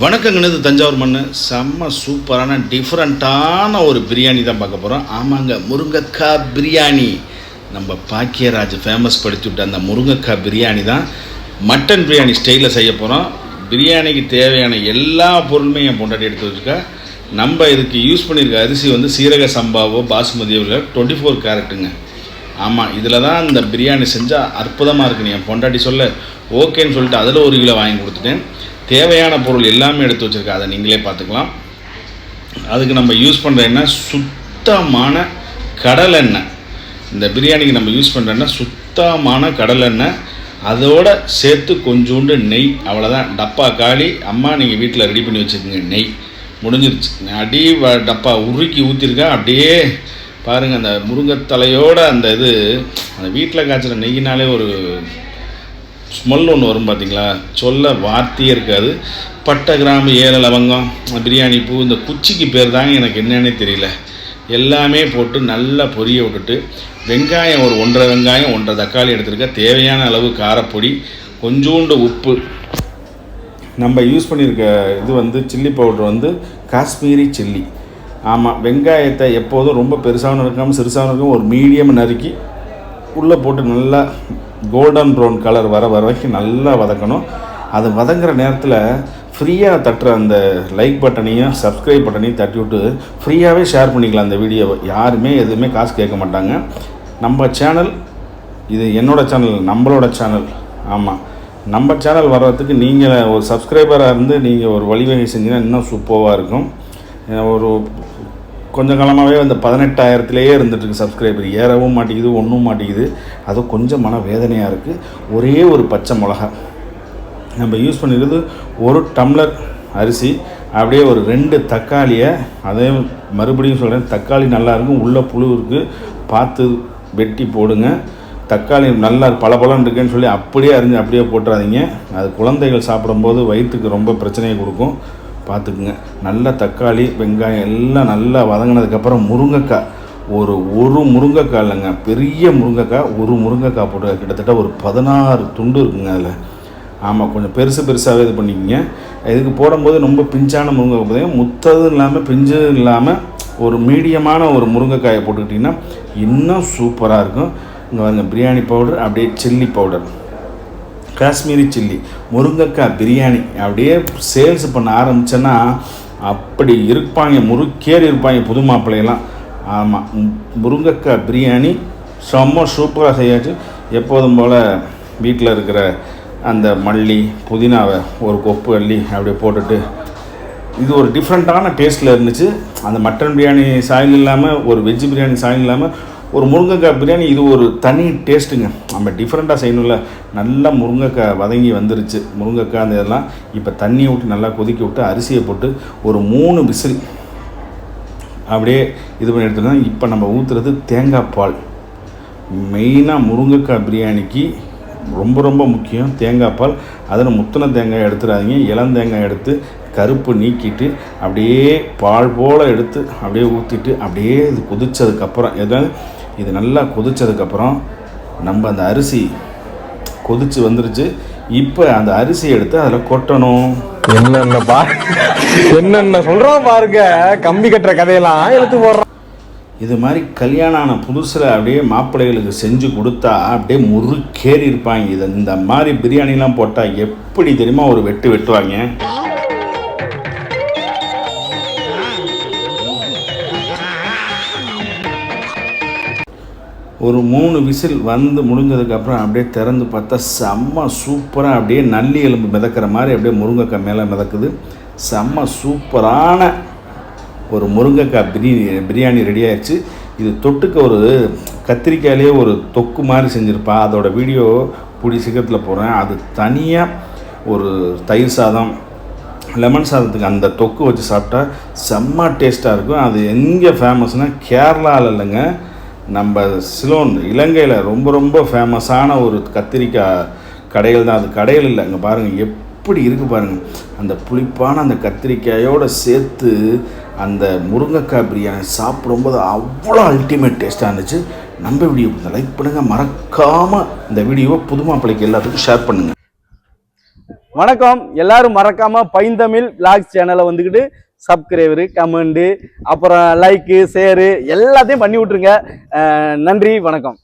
வணக்கங்கனது தஞ்சாவூர் மண் செம்ம சூப்பரான டிஃப்ரெண்ட்டான ஒரு பிரியாணி தான் பார்க்க போகிறோம். ஆமாங்க, முருங்கைக்காய் பிரியாணி. நம்ம பாக்கியராஜ் ஃபேமஸ் படுத்தி விட்ட அந்த முருங்கைக்காய் பிரியாணி தான் மட்டன் பிரியாணி ஸ்டைலில் செய்ய போகிறோம். பிரியாணிக்கு தேவையான எல்லா பொருளுமே என் பொண்டாட்டி எடுத்து வச்சுருக்கா. நம்ம இதுக்கு யூஸ் பண்ணியிருக்க அரிசி வந்து சீரக சம்பாவோ பாசுமதியோ 24 கேரட்டுங்க. ஆமாம், இதில் தான் இந்த பிரியாணி செஞ்சால் அற்புதமாக இருக்குன்னு என் பொண்டாட்டி சொல்ல ஓகேன்னு சொல்லிட்டு அதில் 1 கிலோ வாங்கி கொடுத்துட்டேன். தேவையான பொருள் எல்லாமே எடுத்து வச்சுருக்கேன், அதை நீங்களே பார்த்துக்கலாம். அதுக்கு நம்ம யூஸ் பண்ணுற எண்ணெய் சுத்தமான கடலெண்ணெய். இந்த பிரியாணிக்கு நம்ம யூஸ் பண்ணுற எண்ணெய் சுத்தமான கடலெண்ணெய், அதோடு சேர்த்து கொஞ்சோண்டு நெய். அவ்வளோதான், டப்பா காலி. அம்மா நீங்கள் வீட்டில் ரெடி பண்ணி வச்சுக்கோங்க. நெய் முடிஞ்சிருச்சு. அடி டப்பா உருக்கி ஊற்றிருக்கேன். அப்படியே பாருங்கள், அந்த முருங்கைத்தலையோடு அந்த அந்த வீட்டில் காய்ச்சிற நெய்யினாலே ஒரு ஸ்மெல் ஒன்று வரும் பார்த்தீங்களா, சொல்ல வார்த்தையே இருக்காது. பட்டை, கிராம்பு, ஏல, லவங்கம், பிரியாணி பூ, இந்த குச்சிக்கு பேர் தாங்க எனக்கு என்னன்னே தெரியல. எல்லாமே போட்டு நல்லா பொரிய விட்டுட்டு வெங்காயம் ஒரு 1.5 வெங்காயம் 1.5 தக்காளி எடுத்துருக்க. தேவையான அளவு காரப்பொடி, கொஞ்சோண்டு உப்பு. நம்ம யூஸ் பண்ணியிருக்க இது சில்லி பவுட்ரு காஷ்மீரி சில்லி. ஆமாம், வெங்காயத்தை எப்போதும் ரொம்ப பெருசாகவும் இருக்காமல் சிறுசாகவும் இருக்கும், ஒரு மீடியம் நறுக்கி உள்ளே போட்டு நல்லா கோல்டன் ப்ரௌன் கலர் வர வரைக்கும் நல்லா வதக்கணும். அது வதங்குற நேரத்தில் ஃப்ரீயாக தட்டுற அந்த லைக் பட்டனையும் சப்ஸ்கிரைப் பட்டனையும் தட்டி விட்டு ஃப்ரீயாகவே ஷேர் பண்ணிக்கலாம் அந்த வீடியோவை. யாருமே எதுவுமே காசு கேட்க மாட்டாங்க. நம்ம சேனல் இது என்னோடய சேனல், நம்மளோட சேனல். ஆமாம், நம்ம சேனல் வர்றதுக்கு நீங்கள் ஒரு சப்ஸ்கிரைபராக இருந்து நீங்கள் ஒரு வழிவகை செஞ்சீங்கன்னா இன்னும் சூப்பராக இருக்கும். ஒரு கொஞ்சம் காலமாகவே 18,000லேயே இருந்துகிட்ருக்கு சப்ஸ்கிரைபர். ஏறவும் மாட்டேங்குது, ஒன்றும் மாட்டேங்குது. அதுவும் கொஞ்சம் மன வேதனையாக இருக்குது. ஒரே ஒரு பச்சை மிளகா நம்ம யூஸ் பண்ணிக்கிறது, 1 டம்ளர் அரிசி, அப்படியே ஒரு 2 தக்காளியை, அதே மறுபடியும் சொல்கிறேன், தக்காளி நல்லாயிருக்கும், உள்ள புழு இருக்குது, பார்த்து வெட்டி போடுங்க. தக்காளி நல்லா பலபலன்னு இருக்குன்னு சொல்லி அப்படியே அரிஞ்சு அப்படியே போட்டுறாதீங்க. அது குழந்தைகள் சாப்பிடும்போது வயிற்றுக்கு ரொம்ப பிரச்சனையை கொடுக்கும், பார்த்துக்குங்க. நல்ல தக்காளி, வெங்காயம் எல்லாம் நல்லா வதங்கினதுக்கப்புறம் முருங்கைக்காய் ஒரு முருங்கைக்காய் இல்லைங்க, பெரிய முருங்கைக்காய், ஒரு முருங்கைக்காய் போட்டு கிட்டத்தட்ட ஒரு 16 துண்டு இருக்குங்க அதில். ஆமாம், கொஞ்சம் பெருசாகவே இது பண்ணிக்கோங்க. இதுக்கு போடும்போது ரொம்ப பிஞ்சான முருங்கைக்காய் பார்த்தீங்கன்னா, முத்ததும் இல்லாமல் பிஞ்சும் இல்லாமல் ஒரு மீடியமான ஒரு முருங்கைக்காயை போட்டுக்கிட்டிங்கன்னா இன்னும் சூப்பராக இருக்கும். இங்கே பாருங்க, பிரியாணி பவுடர், அப்படியே சில்லி பவுடர், காஷ்மீரி சில்லி, முருங்கைக்காய் பிரியாணி. அப்படியே சேல்ஸ் பண்ண ஆரம்பித்தேன்னா அப்படி இருப்பாங்க, முறுக்கேறி இருப்பாங்க புது மாப்பிள்ளையெல்லாம். ஆமாம், முருங்கைக்காய் பிரியாணி செம்ம சூப்பராக செய்யாச்சு. எப்போதும் போல் வீட்டில் இருக்கிற அந்த மல்லி, புதினாவை ஒரு கொப்பு அள்ளி அப்படியே போட்டுட்டு, இது ஒரு டிஃப்ரெண்ட்டான டேஸ்ட்டில் இருந்துச்சு. அந்த மட்டன் பிரியாணி சாயில் இல்லாமல், ஒரு வெஜ் பிரியாணி சாயில் இல்லாமல், ஒரு முருங்கைக்காய் பிரியாணி இது ஒரு தனி டேஸ்ட்டுங்க. நம்ம டிஃப்ரெண்ட்டாக செய்யணும்ல. நல்லா முருங்கைக்காய் வதங்கி வந்துருச்சு. முருங்கைக்காய் அந்த இதெல்லாம் இப்போ தண்ணியை விட்டு நல்லா கொதிக்க விட்டு அரிசியை போட்டு ஒரு 3 விசில் அப்படியே இது பண்ணி எடுத்துட்டோம். இப்போ நம்ம ஊற்றுறது தேங்காய் பால். மெயினாக முருங்கைக்காய் பிரியாணிக்கு ரொம்ப ரொம்ப முக்கியம் தேங்காய் பால். அதில் முத்தின தேங்காய் எடுத்துடாதீங்க, இளந்தேங்காய் எடுத்து கருப்பு நீக்கிட்டு அப்படியே பால் போல் எடுத்து அப்படியே ஊற்றிட்டு, அப்படியே இது கொதித்ததுக்கப்புறம், இது நல்லா கொதித்ததுக்கப்புறம் நம்ம அந்த அரிசி கொதித்து வந்துருச்சு. இப்போ அந்த அரிசி எடுத்து அதில் கொட்டணும். என்னென்ன சொல்கிறோம் பாருங்க, கம்பி கட்டுற கதையெல்லாம் எடுத்து போடுறோம். இது மாதிரி கல்யாணம் ஆன புதுசில் அப்படியே மாப்பிள்ளைகளுக்கு செஞ்சு கொடுத்தா அப்படியே முறுக்கேறி இருப்பாங்க. இந்த மாதிரி பிரியாணிலாம் போட்டால் எப்படி தெரியுமா ஒரு வெட்டுவாங்க. ஒரு 3 விசில் முடிஞ்சதுக்கப்புறம் அப்படியே திறந்து பார்த்தா செம்ம சூப்பராக அப்படியே நல்லி எலும்பு மிதக்கிற மாதிரி அப்படியே முருங்கைக்காய் மேலே மிதக்குது. செம்ம சூப்பரான ஒரு முருங்கைக்காய் பிரியாணி ரெடி ஆயிடுச்சு. இது தொட்டுக்க ஒரு கத்திரிக்காயிலே ஒரு தொக்கு மாதிரி செஞ்சுருப்பா. அதோட வீடியோ கூடிய சீக்கிரத்தில் போடுறேன். அது தனியாக ஒரு தயிர் சாதம், லெமன் சாதத்துக்கு அந்த தொக்கு வச்சு சாப்பிட்டா செம்ம டேஸ்ட்டாக இருக்கும். அது எங்கே ஃபேமஸ்னால் கேரளாவில் இல்லைங்க, நம்ம சிலோன், இலங்கையில் ரொம்ப ரொம்ப ஃபேமஸான ஒரு கத்திரிக்காய் கடைகள் தான். அது கடைகள் இல்லை, இங்கே பாருங்கள் எப்படி இருக்குது பாருங்கள். அந்த புளிப்பான அந்த கத்திரிக்காயோடு சேர்த்து அந்த முருங்கைக்காய் பிரியாணி சாப்பிடும்போது அவ்வளோ அல்டிமேட் டேஸ்ட்டாக இருந்துச்சு. நம்ம வீடியோ லைக் பண்ணுங்கள், மறக்காமல் இந்த வீடியோவை புது மாப்பிள்ளைக்கு எல்லாத்துக்கும் ஷேர் பண்ணுங்கள். வணக்கம். எல்லாரும் மறக்காம பைந்தமிழ் விளாக்ஸ் சேனலை வந்துக்கிட்டு சப்ஸ்கிரைபரு, கமெண்டு, அப்புறம் லைக்கு, ஷேரு எல்லாத்தையும் பண்ணி விட்டுருங்க. நன்றி, வணக்கம்.